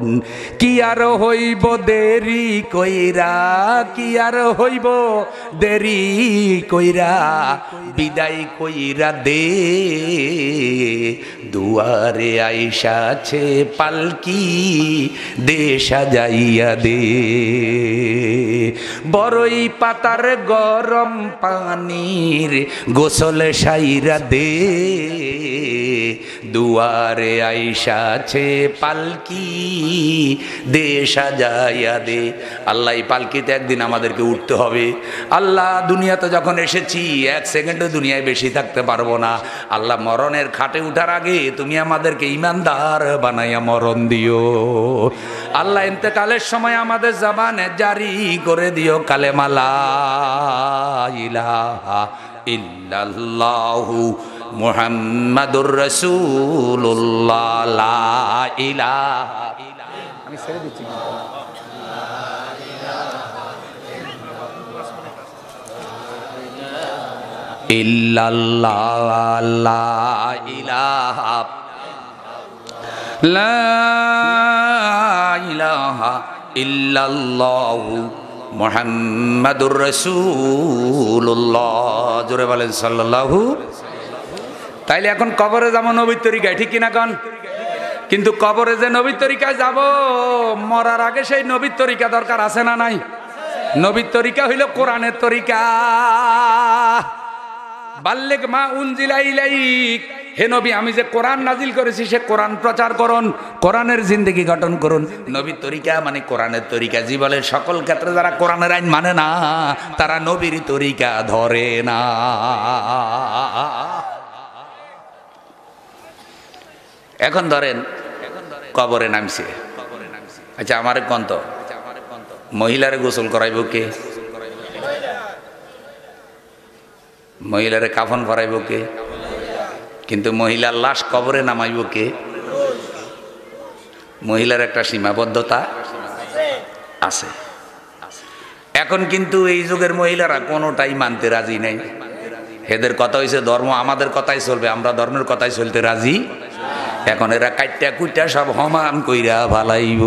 কি আর হইব দেরি কইরা, কি আর হইব দেরি কইরা, বিদায় কইরা দে, দুয়ারে আইসাছে পালকি, দে সাজাইয়া দে। বড়ই পাতার গরম পানির গোসল সাইরা দে, দুয়ারে আইসাছে পালকি, দে সাজাইয়া দে। আল্লাহ এই পালকিতে একদিন আমাদেরকে উঠতে হবে। আল্লাহ দুনিয়াতে যখন এসেছি এক সেকেন্ডও দুনিয়ায় বেশি থাকতে পারবো না। আল্লাহ মরণের খাটে উঠার আগে তুমি আমাদেরকে ইমানদার বানাইয়া মরণ দিও। আল্লাহ ইন্তেকালের সময় আমাদের জবানে জারি করে দিও কালেমা লা ইলাহা ইল্লাল্লাহু মুহাম্মাদুর রাসূলুল্লাহ, লা ইলাহা। আমি ছেড়ে দিচ্ছি। ইল্লাল্লাহ, লা ইলাহা, লা ইলাহা ইল্লাল্লাহু মুহাম্মাদুর রাসূলুল্লাহ। জোরে বলেন সাল্লাল্লাহু। তাইলে এখন কবরে যাব নবীর তরিকায়, ঠিক কিনা কন? কিন্তু কবরে যে নবীর তরিকায় যাব, মরার আগে সেই নবীর তরিকা দরকার আছে না নাই? নবীর তরিকা হইল কোরআনের তরিকা। বাল্লিগ মা উনজিলা ইলাইক, হে নবী আমি যে কোরআন নাজিল করেছি সে কোরআন প্রচার করুন, কোরআনের জিন্দেগি গঠন করুন। নবীর তরিকা মানে কোরআনের তরিকা। জীবনের সকল ক্ষেত্রে যারা কোরআনের আইন মানে না, তারা নবীর তরিকা ধরে না। এখন ধরেন কবরে নামছে, আচ্ছা আমার কন্ত মহিলারে গোসল করাইব কে? মহিলারে কাফন পরাইব কে? কিন্তু মহিলার লাশ কবরে নামাইব কে? মহিলার একটা সীমাবদ্ধতা আছে। এখন কিন্তু এই যুগের মহিলারা কোনোটাই মানতে রাজি নাই। এদের কথা হয়েছে ধর্ম আমাদের কথাই চলবে, আমরা ধর্মের কথাই চলতে রাজি। এখন এরা কাইটা কুইটা সব সমান কইরা ভালাইব।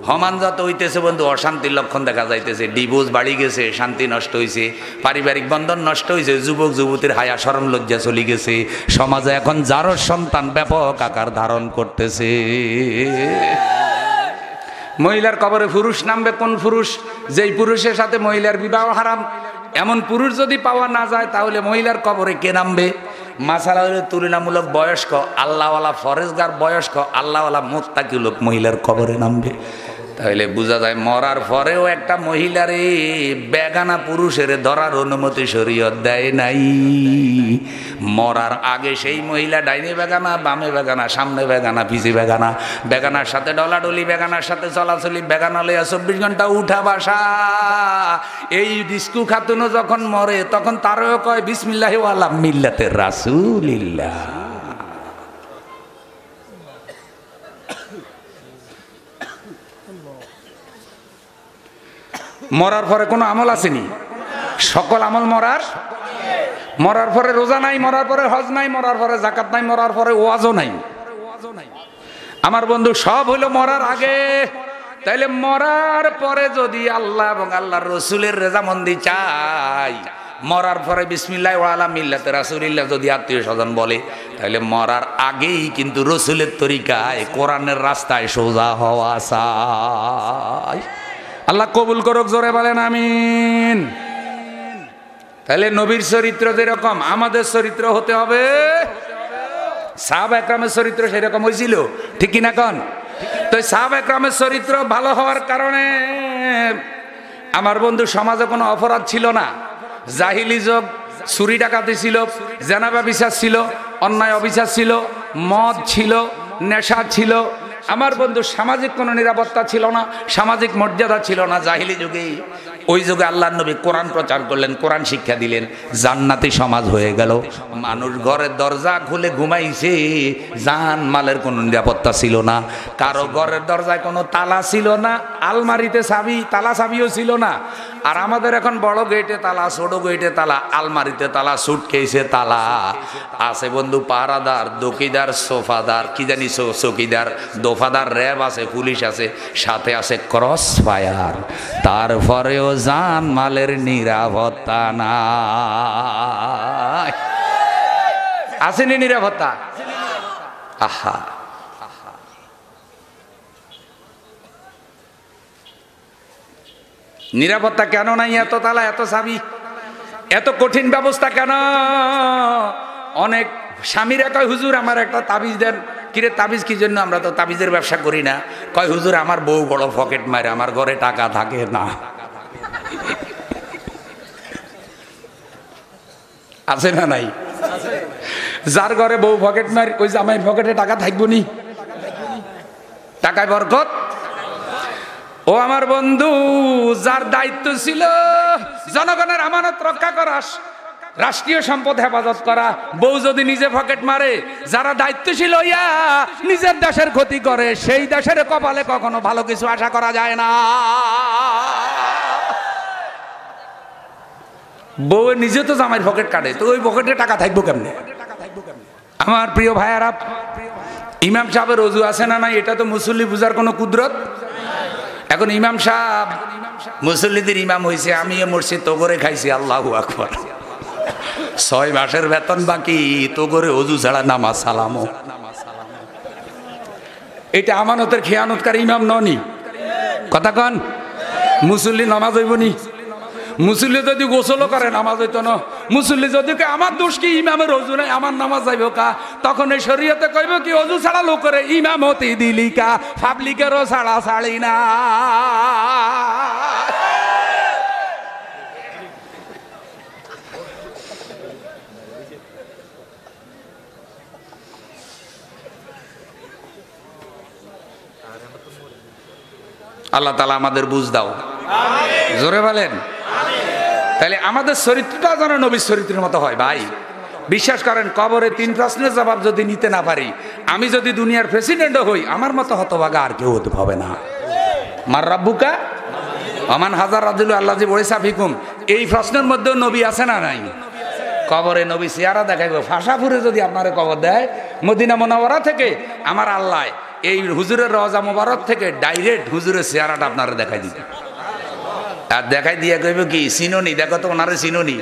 সমান যত হইতেছে বন্ধু, অশান্তির লক্ষণ দেখা যাইতেছে। ডিভোর্স বাড়ি গেছে, শান্তি নষ্ট হয়েছে, পারিবারিক বন্ধন নষ্ট হয়েছে, যুবক যুবতীর হায়া শরম লজ্জা চলে গেছে। সমাজে এখন যারো সন্তান ব্যাপক আকার ধারণ করতেছে। মহিলার কবরে পুরুষ নামবে কোন পুরুষ? যেই পুরুষের সাথে মহিলার বিবাহ হারাম, এমন পুরুষ যদি পাওয়া না যায় তাহলে মহিলার কবরে কে নামবে? মাসালা হলে তুলনামূলক বয়স্ক আল্লাহওয়ালা ফরেজগার বয়স্ক আল্লাহওয়ালা মুত্তাকি লোক মহিলার কবরে নামবে। তাহলে বোঝা যায় মরার পরেও একটা মহিলারে বেগানা পুরুষের ধরার অনুমতি শরীয়ত দেয় নাই। মরার আগে সেই মহিলা ডাইনে বেগানা, বামে বেগানা, সামনে বেগানা, পিছে বেগানা, বেগানার সাথে ডলাডলি, বেগানার সাথে চলাচলি, বেগানা লইয়া 24 ঘন্টা উঠা বাসা। এই ডিস্কু খাতুনও যখন মরে তখন তারও কয় বিসমিল্লাহি ওয়া আলা মিল্লাতে রাসূলিল্লাহ। মরার পরে কোনো আমল আসেনি, সকল আমল মরার মরার পরে রোজা নাই, মরার পরে হজ নাই, মরার পরে জাকাত নাই, মরার পরে ওয়াজও নাই। আমার বন্ধু সব হইলো মরার আগে। তাইলে মরার পরে যদি আল্লাহ এবং আল্লাহর রসুলের রেজামন্দি চাই, মরার পরে বিসমিল্লাহ ওয়া আলা মিল্লাতে রাসূলিল্লাহ যদি আত্মীয় স্বজন বলে, তাহলে মরার আগেই কিন্তু রসুলের তরিকায় কোরআনের রাস্তায় সোজা হওয়া চাই। আল্লাহ কবুল করুক, জোরে বলেন আমিন। তাহলে নবীর চরিত্র যেরকম আমাদের চরিত্র হতে হবে, সাহাবা একরামের চরিত্র সেরকম হয়েছিল, ঠিক কিনা কন? তো সাহাবা একরামের চরিত্র ভালো হওয়ার কারণে আমার বন্ধু সমাজে কোনো অপরাধ ছিল না। জাহিলি যুগ, চুরি ডাকাতি ছিল, জেনাবা বিচার ছিল, অন্যায় অবিচার ছিল, মদ ছিল, নেশা ছিল। আমার বন্ধু সামাজিক কোনো নিরাপত্তা ছিল না, সামাজিক মর্যাদা ছিল না জাহিলি যুগে। ওই যুগে আল্লাহর নবী কোরআন প্রচার করলেন, কোরআন শিক্ষা দিলেন, জান্নাতি সমাজ হয়ে গেল। মানুষ ঘরের দরজা খুলে ঘুমাইছে, জান মালের কোনো নিরাপত্তা ছিল না, কারো ঘরের দরজায় কোনো তালা ছিল না, আলমারিতে চাবি, তালা চাবিও ছিল না। আর আমাদের এখন বড় গেটে তালা, ছোট গেটে তালা, আলমারিতে তালা, সুটকেসে তালা আছে বন্ধু। পাহারাদার, দকিদার, সোফাদার, কি জানি চকিদার, দোফাদার, র্যাব আছে, পুলিশ আছে, সাথে আছে ক্রস ফায়ার। তারপরেও জান মালের নিরাপত্তা নাই। আসেনি নিরাপত্তা? আহা, নিরাপত্তা কেন নাই? এত তালা, এত চাবি, এত কঠিন ব্যবস্থা কেন? অনেক স্বামীরা কয়, হুজুর আমার একটা তাবিজ দেন। কিরে তাবিজ কি জন্য? আমরা তো তাবিজের ব্যবসা করি না। কয়, হুজুর আমার বউ বড় পকেট মারে, আমার ঘরে টাকা থাকে না। আছে না নাই? যার ঘরে বউ পকেট মার, ওই জামাই পকেটে টাকা থাকবো নি? টাকায় বরকত। ও আমার বন্ধু, যার দায়িত্ব ছিল জনগণের আমানত রক্ষা করা, রাষ্ট্রীয় সম্পদ হেফাজত করা, বউ যদি নিজে পকেট মারে, যারা দায়িত্বশীল হইয়া নিজের দেশের ক্ষতি করে, সেই দেশের কপালে কখনো ভালো কিছু আশা করা যায় না। বউ নিজে তো জামাইয়ের পকেট কাটে, তো ওই পকেটে টাকা থাকবো কেমনে? আমার প্রিয় ভাইয়ারা, ইমাম সাহেবের ওযু আছে না নাই, এটা তো মুসল্লি বুঝার কোনো কুদরত। এখন ইমাম সাহেব মুসল্লিদের ইমাম হয়েছে, আমি এ মসজিদ তো করে খাইছি, আল্লাহু আকবার। 6 মাসের বেতন বাকি, তো করে ওযু ছাড়া নামাজ সালামো। এটা আমানতের খেয়ানতকারী ইমাম ননি? কথা কন। মুসল্লি নামাজ হইব নি? মুসল্লি যদি গোসল করে নামাজ হইতো না। মুসল্লি যদি আমার দোষ কি, ইমামের ওযু নাই, আমার নামাজ যাইব কা? তখন এই শরীয়তে কইব কি, ওযু ছাড়া লোক করে ইমামতি দিলি কা, পাবলিকেরও ছাড়া ছাড়ি না। আল্লাহ তাআলা আমাদের বুঝ দাও, জোরে বলেন। তাহলে আমাদের চরিত্রটা যেন নবীর চরিত্রের মতো হয়। ভাই বিশ্বাস করেন, কবরে 3 প্রশ্নের জবাব যদি নিতে না পারি, আমি যদি দুনিয়ার প্রেসিডেন্টও হই, আমার মতো হতভাগা আর কেউ হতে হবে না। মার রাব্বুকা আমান হাজার রাজুল আল্লাহ জি বড়িসা ফিকুম, এই প্রশ্নের মধ্যেও নবী আছে না নাই? কবরে নবী চেহারা দেখাইব। ফাঁসাপুরে যদি আপনারে কবর দেয়, মদিনা মুনাওয়ারা থেকে আমার আল্লাহ এই হুজুরের রওজা মুবারক থেকে ডাইরেক্ট হুজুরের চেহারাটা আপনারা দেখাই দিবে। আর দেখাই দিয়ে কইব কি, চিনোনি? দেখো তো ওনারে চিনোনি?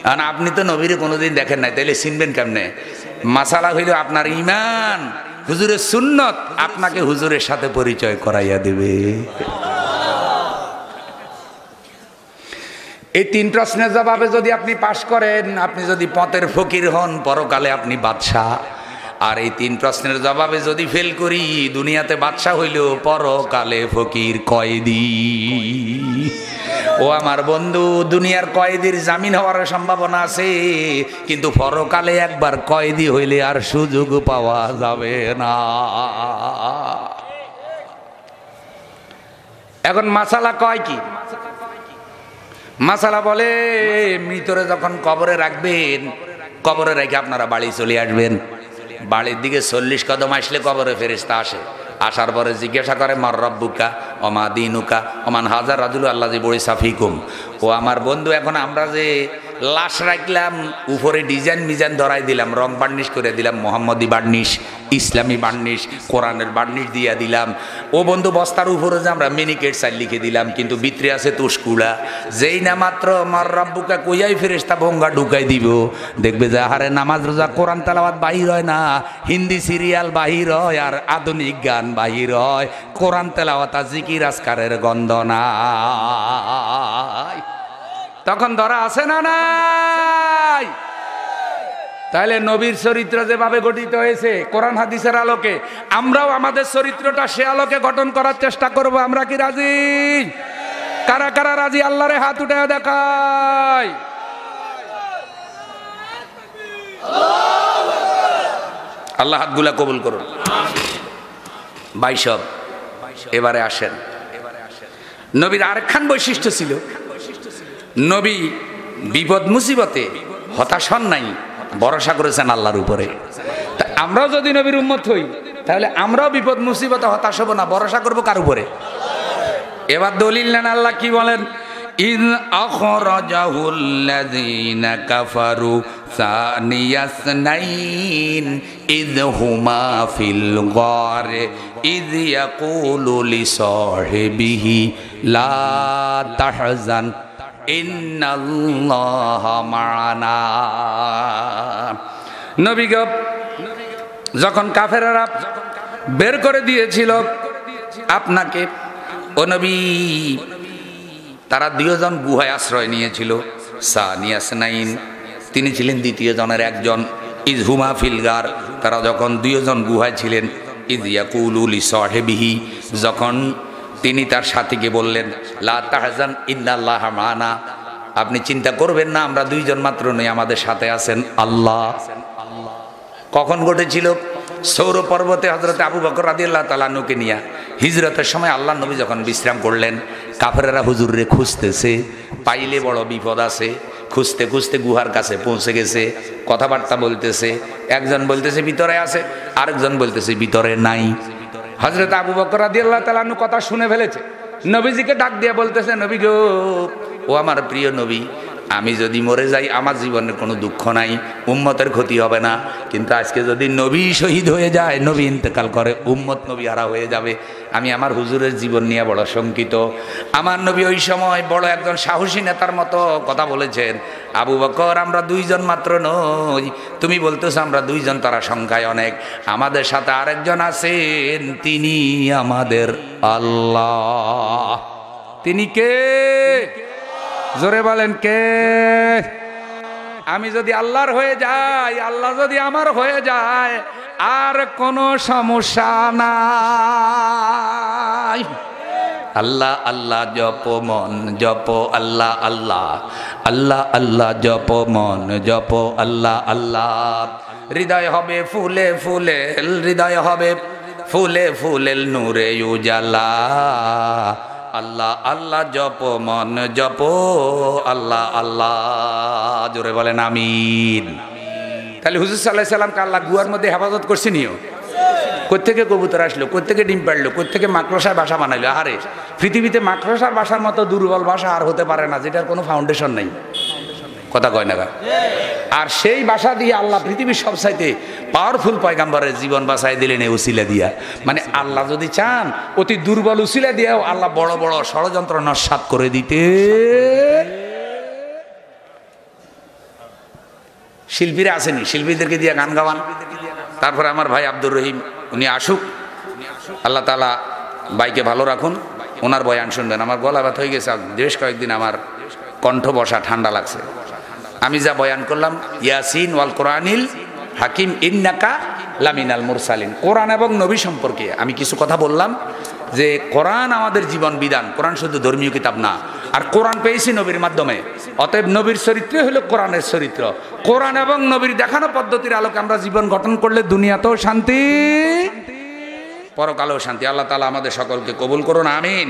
কারণ আপনি তো নবীরে কোনোদিন দেখেন নাই, তাইলে চিনবেন কেমনে? মাসালা হইল আপনার ঈমান, হুজুরের সুন্নত আপনাকে হুজুরের সাথে পরিচয় করাইয়া দেবে। এই 3 প্রশ্নের জবাবে যদি আপনি পাশ করেন, আপনি যদি পথের ফকির হন, পরকালে আপনি বাদশাহ। আর এই 3 প্রশ্নের জবাবে যদি ফেল করি, দুনিয়াতে বাদশাহ হইলেও পরকালে ফকির, কয়েদি। ও আমার বন্ধু, দুনিয়ার কয়েদির জামিন হওয়ার সম্ভাবনা আছে, কিন্তু পরকালে একবার কয়েদি হইলে আর সুযোগ পাওয়া যাবে না। এখন মাসালা কয় কি? মাসালা বলে, মৃতরে যখন কবরে রাখবেন, কবরে রেখে আপনারা বাড়ি চলে আসবেন। বাড়ির দিকে 40 কদম আসলে কবরে ফেরেশতা আসে। আসার পরে জিজ্ঞাসা করে, মার রাব্বুকা, অমা দিনুকা ওমান হাজার রাজুল আল্লাহ যে বড়ি সাফিকুম। ও আমার বন্ধু, এখন আমরা যে লাশ রাখলাম, উপরে ডিজাইন মিজাইন ধরাই দিলাম, রং বার্নিশ করে দিলাম, মোহাম্মদী বার্নিশ, ইসলামী বার্নিশ, কোরআনের বার্নিশ দিয়ে দিলাম। ও বন্ধু, বস্তার উপরে যে আমরা মিনিকেট সাইড লিখে দিলাম, কিন্তু ভিতরে আছে তুষকুড়া। যেই না মাত্র আমার রব্বুকা কইয়াই ফেরেশতা ভঙ্গা ঢুকাই দিব, দেখবে যে হারে নামাজ রোজা কোরআন তেলাওয়াত বাহির হয় না, হিন্দি সিরিয়াল বাহির হয় আর আধুনিক গান বাহির হয়, কোরআন তেলাওয়াত আর জিকির আজকারের গন্ধ নাই। তখন ধরা আছে না নাই? তাহলে নবীর চরিত্র যেভাবে গঠিত হয়েছে কোরআন হাদিসের আলোকে, আমরাও আমাদের চরিত্রটা সে আলোকে গঠন করার চেষ্টা করব। আমরা কি রাজি? কারা কারা রাজি? আল্লাহরে হাত উঠে দেখায়। আল্লাহ হাতগুলা কবুল করুন। ভাই সব, এবারে আসেন, নবীর আরেকখান বৈশিষ্ট্য ছিল, নবী বিপদ মুসিবতে হতাশ হন নাই, ভরসা করেছেন আল্লাহর উপরে। তা আমরাও যদি নবীর উম্মত হই, তাহলে আমরাও বিপদ মুসিবতে হতাশ হব না, ভরসা করবো কার উপরে? এবার দলিল নেন, আল্লাহ কি বলেন? ইয আখরাজাহুল্লাযীনা কাফারু সানিয়াসনাইন ইয হুমা ফিল গারে ইয ইয়াকুলু লিসাহিবিহি লা তাহজান ইন্নাল্লাহা মা'ানা। নবী যখন কাফেররা বের করে দিয়েছিল আপনাকে, ও নবী, তারা দুইজন গুহায় আশ্রয় নিয়েছিল। সানিয়াসনাইন, তিনি ছিলেন দ্বিতীয় জনের একজন। ইয হুমা ফিল গার, তারা যখন দুইজন গুহায় ছিলেন। ইয ইয়াকুলু লিসাহিবিহি, যখন তিনি তার সাথীকে বললেন, লা তাহজান ইন্নাল্লাহা মা'ানা, আপনি চিন্তা করবেন না, আমরা দুইজন মাত্র নই, আমাদের সাথে আছেন আল্লাহ। কখন ঘটেছিল? সৌর পর্বতে হযরত আবু বকর রাদিয়াল্লাহু তাআলা আনহুকে নিয়ে হিজরতের সময় আল্লাহ নবী যখন বিশ্রাম করলেন, কাফেররা হুজুররে খুঁজতেছে, পাইলে বড় বিপদ আছে। খুঁজতে খুঁজতে গুহার কাছে পৌঁছে গেছে, কথাবার্তা বলতেছে, একজন বলতেছে ভিতরে আছে, আরেকজন বলতেছে ভিতরে নাই। হযরত আবু বকর রাদিয়াল্লাহু তাআলা আনহু কথা শুনে ফেলেছে, নবীজিকে ডাক দিয়ে বলতেছে, নবী গো, ও আমার প্রিয় নবী, আমি যদি মরে যাই আমার জীবনের কোনো দুঃখ নাই, উম্মতের ক্ষতি হবে না, কিন্তু আজকে যদি নবী শহীদ হয়ে যায়, নবী ইন্তেকাল করে, উম্মত নবী হারা হয়ে যাবে। আমি আমার হুজুরের জীবন নিয়ে বড় শঙ্কিত। আমার নবী ওই সময় বড় একজন সাহসী নেতার মতো কথা বলেছেন, আবু বকর, আমরা দুইজন মাত্র নই, তুমি বলতেছো আমরা দুইজন, তারা সংখ্যায় অনেক, আমাদের সাথে আরেকজন আছেন, তিনি আমাদের আল্লাহ। তিনি কে? জোরে বলেন, কে? আমি যদি আল্লাহর হয়ে যাই, আল্লাহ যদি আমার হয়ে যায়, আর কোনো সমস্যা নাই। আল্লাহ আল্লাহ জপ মন জপ, আল্লাহ আল্লাহ আল্লাহ আল্লাহ জপ মন জপ, আল্লাহ আল্লাহ। হৃদয় হবে ফুলে ফুলে, হৃদয় হবে ফুলে ফুলে নূরে উজালা, আল্লাহ আল্লাহ জপ মন জপ, আল্লাহ আল্লাহ। জোরে বলেন আমিন। তাহলে হুজুর সাল্লাল্লাহু আলাইহি সাল্লামকে আল্লাহ গুহার মধ্যে হেফাজত করছে নিও। কোত্থেকে কবুতর আসলো, কোত্থেকে ডিম পাড়লো, কোত্থেকে মাকড়সার বাসা বানাইলো। আরে পৃথিবীতে মাকড়সার বাসার মতো দুর্বল বাসা আর হতে পারে না, যেটার কোনো ফাউন্ডেশন নেই। কথা কয় না? আর সেই বাসা দিয়ে আল্লাহ পৃথিবীর সবচাইতে পাওয়ারফুল পয়গাম্বরের জীবন বাঁচাই দিলেন এই উসিলা দিয়া। মানে আল্লাহ যদি চান, অতি দুর্বল উসিলা দিয়েও আল্লাহ বড় বড় ষড়যন্ত্র নস্যাৎ করে দিতে। শিল্পীরা আসেনি, শিল্পীদেরকে দিয়ে গান গাওয়ান। তারপরে আমার ভাই আব্দুর রহিম, উনি আসুক, আল্লাহ তাআলা ভাইকে ভালো রাখুন, ওনার বয়ান শুনবেন। আমার গলা ব্যথা হয়ে গেছে, বেশ কয়েকদিন আমার কণ্ঠ বসা, ঠান্ডা লাগছে। আমি যা বয়ান করলাম, ইয়াসিন ওয়াল কোরআনিল হাকিম ইন্নাকা লামিনাল মুরসালিন, কোরআন এবং নবী সম্পর্কে আমি কিছু কথা বললাম, যে কোরআন আমাদের জীবন বিধান। কোরআন শুধু ধর্মীয় কিতাব না, আর কোরআন পেয়েছি নবীর মাধ্যমে। অতএব নবীর চরিত্রই হলো কোরআনের চরিত্র। কোরআন এবং নবীর দেখানো পদ্ধতির আলোকে আমরা জীবন গঠন করলে দুনিয়াতেও শান্তি, পরকালেও শান্তি। আল্লাহ তাআলা আমাদের সকলকে কবুল করুন, আমিন।